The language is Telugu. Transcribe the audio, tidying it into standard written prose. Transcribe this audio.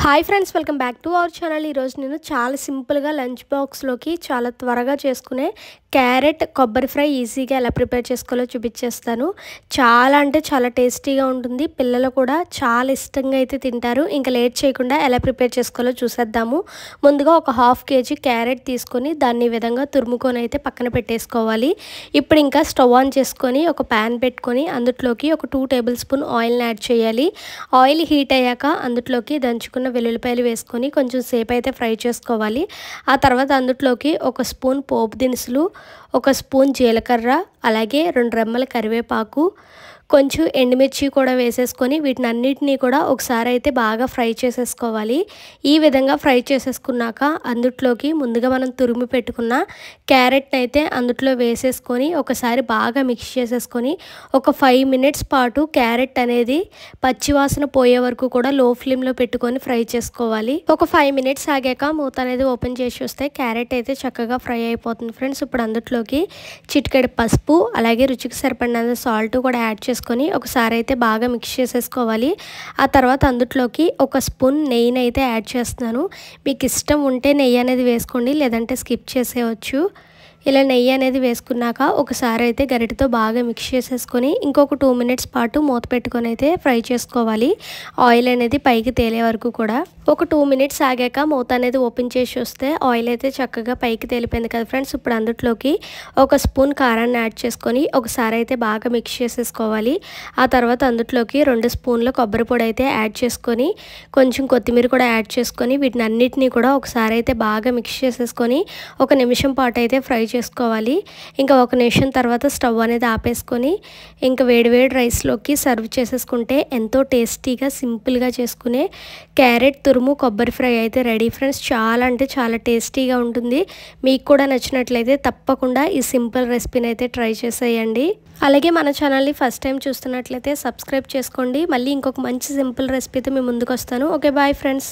Hi friends, welcome back to our channel. ఈరోజు నేను చాలా సింపుల్గా లంచ్ బాక్స్లోకి చాలా త్వరగా చేసుకునే క్యారెట్ కొబ్బరి ఫ్రై ఈజీగా ఎలా ప్రిపేర్ చేసుకోవాలో చూపించేస్తాను. చాలా అంటే చాలా టేస్టీగా ఉంటుంది. పిల్లలు కూడా చాలా ఇష్టంగా అయితే తింటారు. ఇంకా లేట్ చేయకుండా ఎలా ప్రిపేర్ చేసుకోవాలో చూసేద్దాము. ముందుగా ఒక హాఫ్ కేజీ క్యారెట్ తీసుకొని దాన్ని ఈ విధంగా తురుముకొని అయితే పక్కన పెట్టేసుకోవాలి. ఇప్పుడు ఇంకా స్టవ్ ఆన్ చేసుకొని ఒక ప్యాన్ పెట్టుకొని అందులోకి ఒక 2 టేబుల్ స్పూన్ ఆయిల్ని యాడ్ చేయాలి. ఆయిల్ హీట్ అయ్యాక అందులోకి దంచుకున్న వెల్లుల్లిపాయలు వేసుకొని కొంచెం సేపు అయితే ఫ్రై చేసుకోవాలి. ఆ తర్వాత అందులోకి ఒక స్పూన్ పోపు దినుసులు, ఒక స్పూన్ జీలకర్ర, అలాగే 2 రెమ్మల కరివేపాకు, కొంచెం ఎండుమిర్చి కూడా వేసేసుకొని వీటిని అన్నిటినీ కూడా ఒకసారి అయితే బాగా ఫ్రై చేసేసుకోవాలి. ఈ విధంగా ఫ్రై చేసేసుకున్నాక అందులోకి ముందుగా మనం తురిమి పెట్టుకున్న క్యారెట్ని అయితే అందులో వేసేసుకొని ఒకసారి బాగా మిక్స్ చేసేసుకొని ఒక 5 మినిట్స్ పాటు క్యారెట్ అనేది పచ్చివాసన పోయే వరకు కూడా లో ఫ్లేమ్లో పెట్టుకొని ఫ్రై చేసుకోవాలి. ఒక 5 మినిట్స్ ఆగాక మూత అనేది ఓపెన్ చేసి చూస్తే క్యారెట్ అయితే చక్కగా ఫ్రై అయిపోతుంది ఫ్రెండ్స్. ఇప్పుడు అందులోకి చిటికెడు పసుపు, అలాగే రుచికి సరిపడినంత సాల్ట్ కూడా యాడ్ చేసుకొని ఒకసారి అయితే బాగా మిక్స్ చేసేసుకోవాలి. ఆ తర్వాత అందులోకి ఒక స్పూన్ నెయ్యిని అయితే యాడ్ చేస్తున్నాను. మీకు ఇష్టం ఉంటే నెయ్యి అనేది వేసుకోండి, లేదంటే స్కిప్ చేసేయచ్చు. ఇలా నెయ్యి అనేది వేసుకున్నాక ఒకసారి అయితే గరిటెతో బాగా మిక్స్ చేసేసుకొని ఇంకొక 2 మినిట్స్ పాటు మూత పెట్టుకొని అయితే ఫ్రై చేసుకోవాలి. ఆయిల్ అనేది పైకి తేలే వరకు కూడా. ఒక 2 మినిట్స్ ఆగాక మూత అనేది ఓపెన్ చేసి వస్తే ఆయిల్ అయితే చక్కగా పైకి తేలిపోయింది కదా ఫ్రెండ్స్. ఇప్పుడు అందులోకి ఒక స్పూన్ కారాన్ని యాడ్ చేసుకొని ఒకసారి అయితే బాగా మిక్స్ చేసేసుకోవాలి. ఆ తర్వాత అందులోకి 2 స్పూన్ల కొబ్బరి పొడి అయితే యాడ్ చేసుకొని కొంచెం కొత్తిమీర కూడా యాడ్ చేసుకొని వీటిని అన్నిటినీ కూడా ఒకసారి అయితే బాగా మిక్స్ చేసేసుకొని 1 నిమిషం పాటు అయితే ఫ్రై చేసుకోవాలి. ఇంకా 1 నిమిషం తర్వాత స్టవ్ అనేది ఆపేసుకొని ఇంకా వేడివేడి రైస్లోకి సర్వ్ చేసేసుకుంటే ఎంతో టేస్టీగా సింపుల్గా చేసుకునే క్యారెట్ తురుము కొబ్బరి ఫ్రై అయితే రెడీ ఫ్రెండ్స్. చాలా అంటే చాలా టేస్టీగా ఉంటుంది. మీకు కూడా నచ్చినట్లయితే తప్పకుండా ఈ సింపుల్ రెసిపీని అయితే ట్రై చేసేయండి. అలాగే మన ఛానల్ని ఫస్ట్ టైం చూస్తున్నట్లయితే సబ్స్క్రైబ్ చేసుకోండి. మళ్ళీ ఇంకొక మంచి సింపుల్ రెసిపీతో మీ ముందుకు వస్తాను. Okay, bye friends.